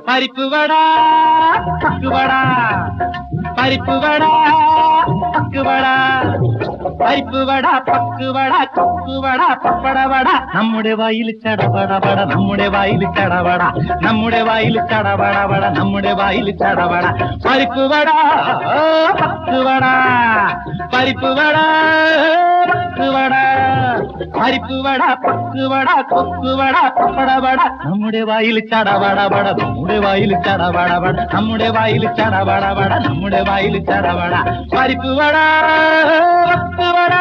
പരിപ്പ് വട പക്കുവട പരിപ്പ് വട പക്കുവട പരിപ്പ് വട പക്കുവട കൊക്കുവട പപ്പടവട നമ്മുടെ വായിൽ ചടപടവട നമ്മുടെ വായിൽ ചടവട നമ്മുടെ വായിൽ ചടപടവട നമ്മുടെ വായിൽ ചടവട പരിപ്പ് വട പക്കുവട പരിപ്പ് വട പക്കുവട പരിപ്പ് വട പക്കുവട കൊക്കുവട പപ്പടവട നമ്മുടെ വായിൽ ചടവടവട നമ്മുടെ വായിൽ ചടവടവട നമ്മുടെ വായിൽ ചടവടവട നമ്മുടെ വായിൽ ചടവട പരിപ്പ് വട പക്കുവട